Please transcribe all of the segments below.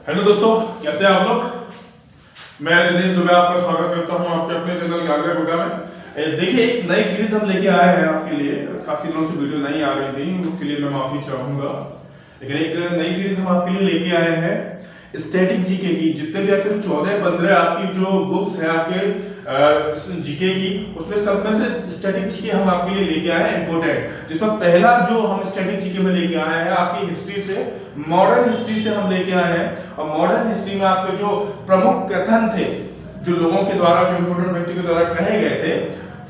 Hello दोस्तों, कैसे हैं आप लोग। मैं दिनेश दुबे आपका स्वागत करता हूं आपके अपने चैनल गागरा गुड्डा में। देखिए, एक नई सीरीज हम लेके आए हैं आपके लिए। काफी दिनों से वीडियो नहीं आ रही थी, उसके लिए मैं माफी चाहूंगा, लेकिन एक नई सीरीज हम आपके लिए लेके आए हैं स्टैटिक जीके की। जितने भी आपके 14-15 आपकी जो बुक्स है आपके जीके की, उसमें सब में से स्टैटिक जीके हम आपके लिए लेके आए हैं इंपोर्टेंट। जिसमें पहला जो हम स्टैटिक जीके में लेके आए हैं आपकी हिस्ट्री से, मॉडर्न हिस्ट्री से हम लेके आए हैं। और मॉडर्न हिस्ट्री में आपके जो प्रमुख कथन थे, जो लोगों के द्वारा, जो इंपोर्टेंट व्यक्ति के द्वारा कहे गए थे,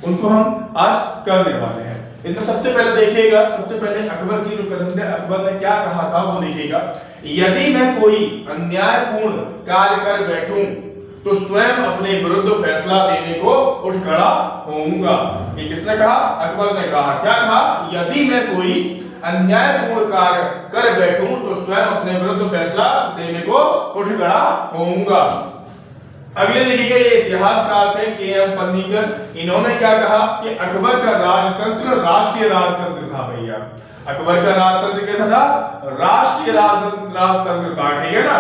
उनको हम आज करने वाले हैं। इनमें सबसे पहले देखिएगा, सबसे पहले अकबर की जो कथन थे, अकबर ने क्या कहा था वो देखिएगा। यदि मैं कोई अन्यायपूर्ण कार्य कर बैठूं तो स्वयं अपने विरुद्ध फैसला देने को उठ खड़ा होऊंगा। ये किसने कहा? अकबर ने कहा। क्या कहा? यदि मैं कोई अन्यायपूर्ण कार्य कर बैठूं तो स्वयं अपने विरुद्ध फैसला देने को उठ खड़ा होऊंगा। अगले देखिएगा, ये इतिहासकार थे के.एम. पन्नीकर। इन्होंने क्या कहा कि अकबर का राजतंत्र राष्ट्रीय राजतंत्र था। भैया, अकबर का राजतंत्र कैसा था? राष्ट्रीय राजतंत्र था, ठीक है ना।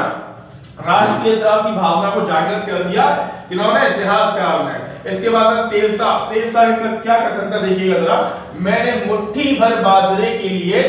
राष्ट्रीयता की भावना को जागृत कर दिया इन्होंने, इतिहासकार ने। इसके बाद शेरशाह का क्या कथन था देखिएगा जरा। मैंने मुट्ठी भर बाजरे के लिए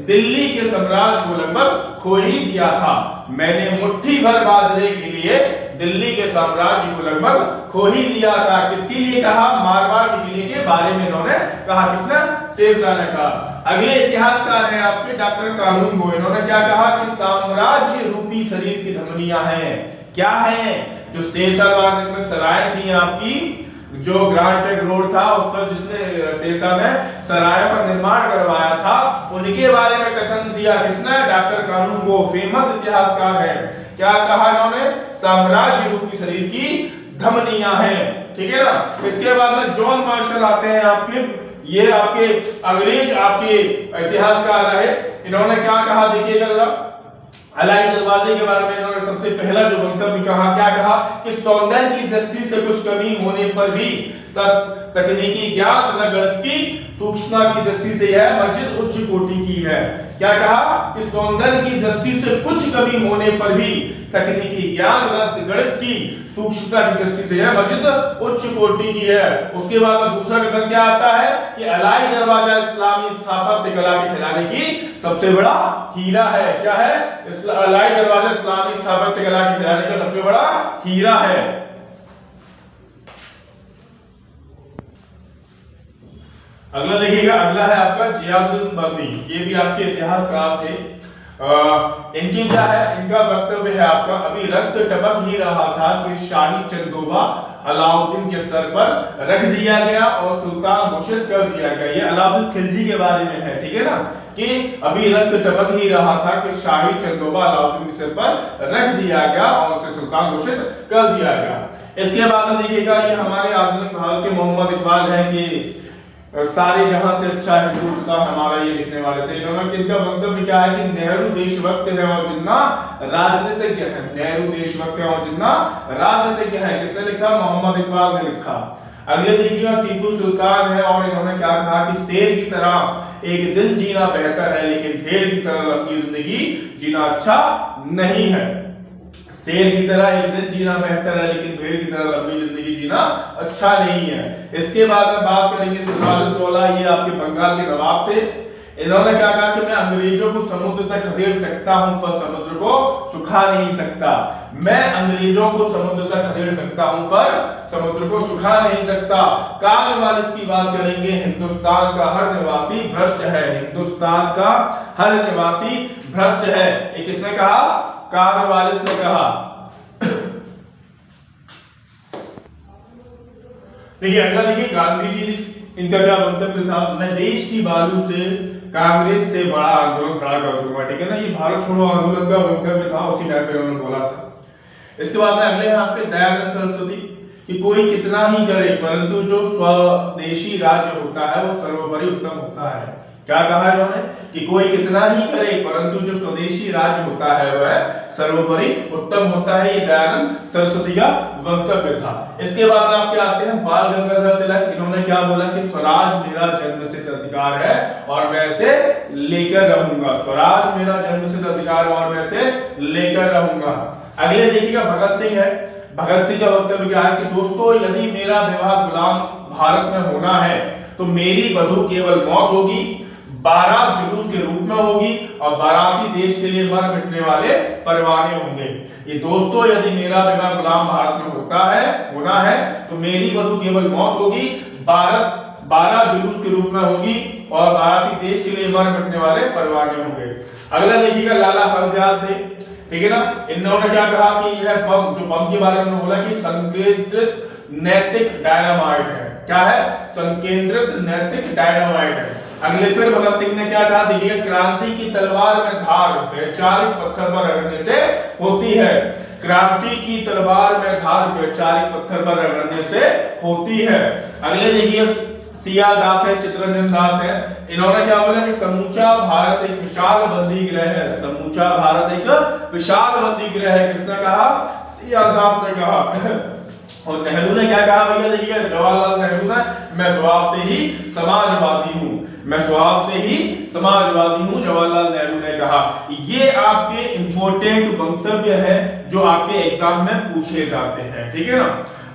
दिल्ली के साम्राज्य को लगभग खो ही दिया था। मैंने मुट्ठी भर बाजरे के लिए दिल्ली के साम्राज्य को लगभग खो ही दिया था। किसके लिए कहा? मारवाड़ के किले के बारे में इन्होंने कहा। किसने? शेरशाह ने कहा। अगले इतिहासकार हैं आपके डॉक्टर कानूनगो। इन्होंने क्या कहा कि साम्राज्य रूपी शरीर की धमनियां हैं। क्या है? जो शेरशाह में सराय थी आपकी, जो ग्रांड ट्रैंक रोड था उस पर जिसने शेरशाह ने सराय का निर्माण करवाया था, उनके बारे में कथन दिया। किसने? डॉक्टर कानूनगो, फेमस इतिहासकार है। क्या कहा इन्होंने? साम्राज्य रूपी शरीर की धमनियां हैं, ठीक है ना। इसके बाद में जॉन मार्शल आते हैं आपके, ये आपके अंग्रेज आपके इतिहासकार रहे। इन्होंने क्या कहा देखिएगा जरा। अलाई दरवाजे के बारे में इन्होंने सबसे पहला जो मंतव्य कहा, क्या कहा कि सौंदर्य की दृष्टि से कुछ कमी होने पर भी तकनीकी ज्ञान तथा गणित की सूक्ष्मता की दृष्टि से यह मस्जिद उच्च कोटि की है। क्या कहा कि सौंदर्य की दृष्टि से कुछ कमी होने पर भी तकनीकी ज्ञान तथा गणित की सूक्ष्मता की दृष्टि से यह मस्जिद उच्च कोटि की है। उसके बाद दूसरा कथन क्या आता है कि अलाई दरवाजा इस्लामी स्थापत्य कला के खिलाने की सबसे बड़ा हीरा है। क्या है? अलाई दरवाजा इस्लामी स्थापत्य कला के खिलाने का सबसे बड़ा हीरा है। अगला देखिएगा, अगला है आपका जियाउद्दीन बर्नी। ये भी आपके इतिहासकार थे। इनकी क्या है? इनका वक्तव्य है आपका, अभी रक्त टपक ही रहा था कि शाही चंदोबा अलाउद्दीन के सर पर रख दिया गया और सुल्तान घोषित कर दिया गया। ये अलाउद्दीन खिलजी के बारे में है, ठीक है ना, कि अभी रक्त टपक ही रहा था कि शाही चंदोबा अलाउद्दीन के सर पर रख दिया गया और उसे सुल्तान घोषित कर दिया गया। इसके बाद में देखिएगा, ये हमारे आधुनिक भारत के मोहम्मद इकबाल है कि सारे जहां से अच्छा हिंदुस्तान हमारा, ये लिखने वाले थे। इन्होंने इनका मंतव्य क्या है कि नेहरू देशभक्त है और जिन्ना राजनीतिज्ञ है। नेहरू देशभक्त है और जिन्ना राजनीतिज्ञ है। किसने लिखा? मोहम्मद इकबाल ने लिखा। अगले देखिएगा, टीपू सुल्तान है और इन्होंने क्या कहा कि शेर की तरह एक दिन जीना बेहतर है, लेकिन भेड़ की तरह लंबी जिंदगी जीना अच्छा नहीं है। शेर की तरह एक दिन जीना बेहतर है, लेकिन भेड़ की तरह लंबी जिंदगी जीना अच्छा नहीं है। इसके बाद में बात करेंगे सिराजुद्दौला। ये आपके बंगाल के नवाब थे। इन्होंने क्या कहा कि मैं अंग्रेजों को समुद्र तक खदेड़ सकता हूं पर समुद्र को सुखा नहीं सकता। मैं अंग्रेजों को समुद्र तक खदेड़ सकता हूं पर समुद्र को सुखा नहीं सकता। कार्नवालिस की बात करेंगे। हिंदुस्तान का हर निवासी भ्रष्ट है। हिंदुस्तान का हर निवासी भ्रष्ट है। ये किसने कहा? कार्नवालिस ने कहा। देखिए अगला देखिए, गांधी जी, इनका क्या मंतव्य था? मैं देश की बालू से कांग्रेस से बड़ा आंदोलन खड़ा कर दूंगा, ठीक है ना। ये भारत छोड़ो आंदोलन का मंतव्य था, उसी टाइम पे उन्होंने बोला था। इसके बाद में अगले हैं आपके दयानंद सरस्वती कि कोई कितना ही करे परंतु जो स्वदेशी राज्य होता है वो सर्वोपरि उत्तम होता है। क्या कहा इन्होंने कि कोई कितना ही करे परंतु जो स्वदेशी राज्य होता है वह सर्वोपरि उत्तम होता है। ये दयानंद सरस्वती का वक्तव्य था। इसके बाद आप क्या आते हैं? बाल गंगाधर तिलक। इन्होंने क्या बोला कि स्वराज मेरा जन्मसिद्ध अधिकार है और मैं इसे लेकर रहूंगा। स्वराज मेरा जन्मसिद्ध अधिकार और मैं इसे लेकर रहूंगा। अगले देखिएगा भगत सिंह है। भगत सिंह का वक्तव्य क्या है कि दोस्तों यदि मेरा विवाह गुलाम भारत में होना है तो मेरी वधू केवल मौत होगी, बारात जुलूस के रूप में होगी और बाराती देश के लिए मर मिटने वाले परवाने होंगे। ये दोस्तों यदि मेरा विवाह गुलाम भारत में होना है तो मेरी वधू केवल मौत होगी, बारात जुलूस के रूप में होगी और बाराती देश के लिए मर मिटने वाले परवाने होंगे। अगला देखिएगा लाला हरदयाल थे, ठीक है ना। इन्होंने क्या कहा कि यह बम, जो बम के बारे में बोला कि संकेंद्रित नैतिक डायनामाइट है। क्या है? संकेंद्रित नैतिक डायनामाइट है। अगले फिर भगत सिंह ने क्या कहा, देखिए क्रांति की तलवार में धार वैचारिक पत्थर पर रगड़ने से होती है। क्रांति की तलवार में धार वैचारिक पत्थर पर रगड़ने से होती है। अगले देखिए सिया दास है, चित्तरंजन दास है। इन्होंने क्या बोला कि समूचा भारत एक विशाल बंदी गृह है। समूचा भारत एक विशाल बंदी गृह है। किसने कहा? सिया दास ने कहा। और नेहरू ने क्या कहा भैया, देखिए जवाहरलाल नेहरू ने, मैं स्वभाव से ही समाजवादी हूँ, मैं स्वभाव से ही समाजवादी हूँ, जवाहरलाल नेहरू ने कहा। ये आपके इंपॉर्टेंट वक्तव्य है जो आपके एग्जाम में पूछे जाते हैं, ठीक है ना।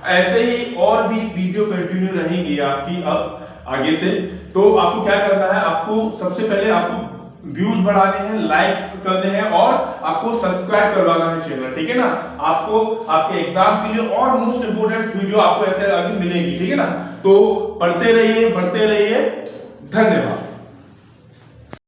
ऐसे ही और भी वीडियो कंटिन्यू रहेंगी आपकी अब आगे से। तो आपको क्या करना है, आपको सबसे पहले आपको व्यूज बढ़ाने हैं, लाइक करने हैं और आपको सब्सक्राइब करवाना है चैनल, ठीक है ना। आपको आपके एग्जाम के लिए और मोस्ट इंपोर्टेंट वीडियो आपको ऐसे आगे मिलेगी, ठीक है ना। तो पढ़ते रहिए, बढ़ते रहिए। धन्यवाद।